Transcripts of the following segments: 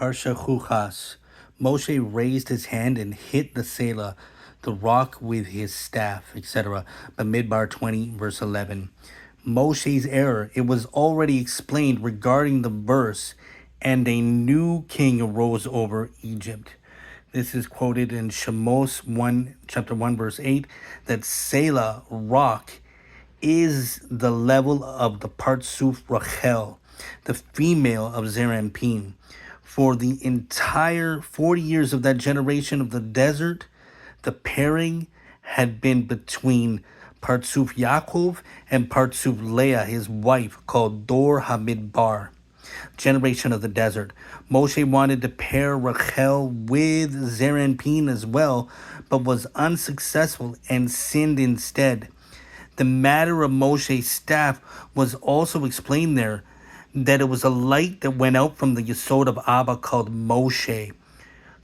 Parsha Chukas, Moshe raised his hand and hit the Selah, the rock, with his staff, etc. Bamidbar 20, verse 11. Moshe's error, it was already explained regarding the verse, and a new king arose over Egypt. This is quoted in Shemos 1, chapter 1, verse 8, that Selah, rock, is the level of the Partsuf Rachel, the female of Zerampin. For the entire 40 years of that generation of the desert, the pairing had been between Partsuf Yaakov and Partsuf Leah, his wife, called Dor Hamidbar, generation of the desert. Moshe wanted to pair Rachel with Zerampin as well, but was unsuccessful and sinned instead. The matter of Moshe's staff was also explained there, that it was a light that went out from the Yesod of Abba called Moshe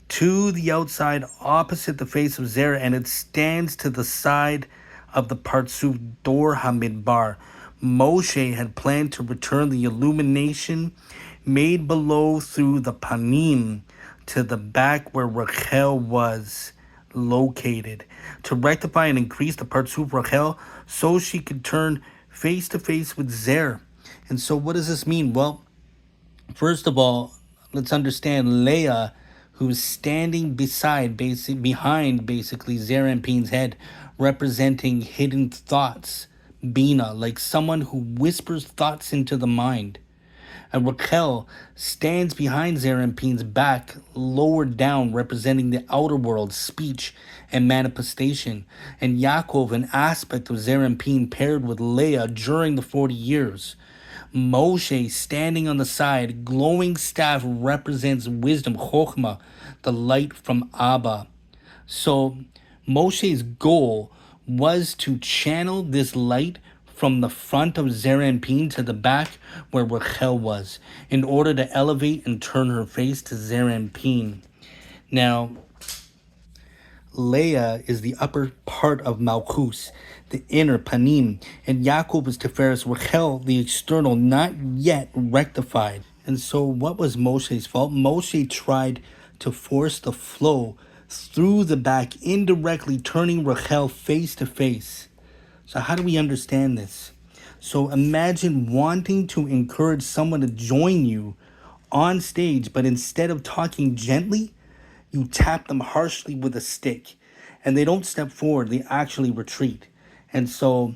to the outside opposite the face of Zerah, and it stands to the side of the Partsuf Dor Hamidbar. Moshe had planned to return the illumination made below through the Panim to the back where Rachel was located, to rectify and increase the Partsuf Rachel so she could turn face to face with Zer. And so what does this mean? Well, first of all, let's understand Leah, who's standing behind basically Zerampin's head, representing hidden thoughts, Bina, like someone who whispers thoughts into the mind. And Rachel stands behind Zerampin's back, lower down, representing the outer world, speech and manifestation. And Yaakov, an aspect of Zerampin, paired with Leah during the 40 years. Moshe, standing on the side, glowing staff, represents wisdom, Chokhmah, the light from Abba. So Moshe's goal was to channel this light from the front of Zerampin to the back where Rachel was, in order to elevate and turn her face to Zerampin. Now, Leah is the upper part of Malchus, the inner Panim, and Yaakov is Tiferes, Rachel, the external, not yet rectified. And so what was Moshe's fault? Moshe tried to force the flow through the back, indirectly turning Rachel face to face. So how do we understand this? So imagine wanting to encourage someone to join you on stage, but instead of talking gently, you tap them harshly with a stick, and they don't step forward, they actually retreat. And so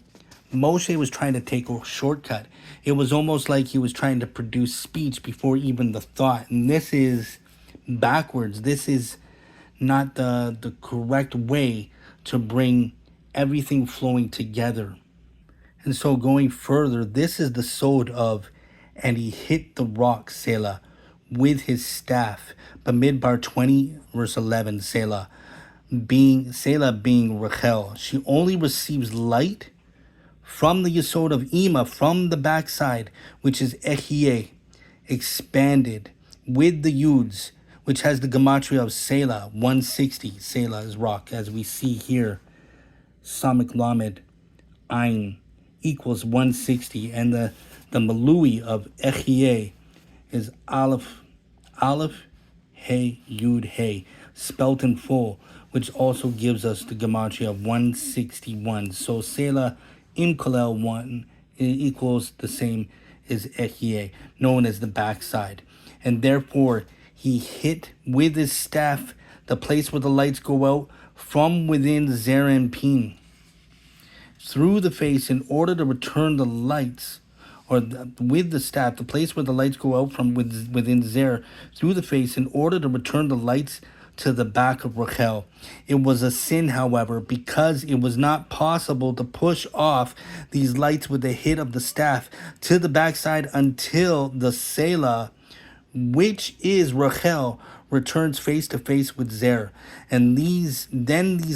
Moshe was trying to take a shortcut. It was almost like he was trying to produce speech before even the thought. And this is backwards. This is not the correct way to bring everything flowing together. And so going further, this is the sod of, and he hit the rock, Selah, with his staff. Bamidbar 20, verse 11, Selah being Rachel. She only receives light from the Yesod of Ima, from the backside, which is Ehyeh, expanded with the Yuds, which has the gematria of Selah, 160. Selah is rock, as we see here. Samik Lamed Ain equals 160, and the Malui of Ehyeh is Aleph Hey Yud Hey, spelt in full, which also gives us the gematria of 161. So Selah in Kolel 1 equals the same as Ehyeh, known as the backside. And therefore, he hit with his staff the place where the lights go out from within Zerampin through the face, in order to return the lights, with the staff, the place where the lights go out from within Zer, through the face, in order to return the lights to the back of Rachel. It was a sin, however, because it was not possible to push off these lights with the hit of the staff to the backside until the Selah, which is Rachel, returns face to face with Zer. And these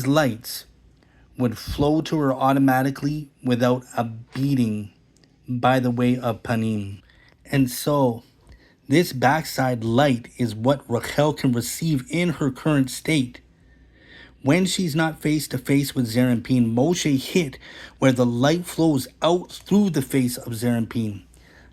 lights would flow to her automatically without a beating by the way of Panim. And so this backside light is what Rachel can receive in her current state. When she's not face to face with Zerampin, Moshe hit where the light flows out through the face of Zerampin.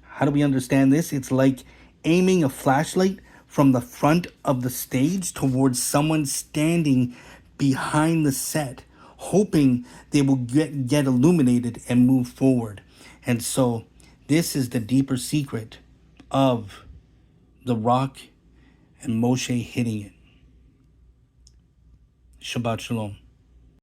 How do we understand this? It's like aiming a flashlight from the front of the stage towards someone standing behind the set, hoping they will get illuminated and move forward. And so this is the deeper secret of the rock and Moshe hitting it. Shabbat Shalom.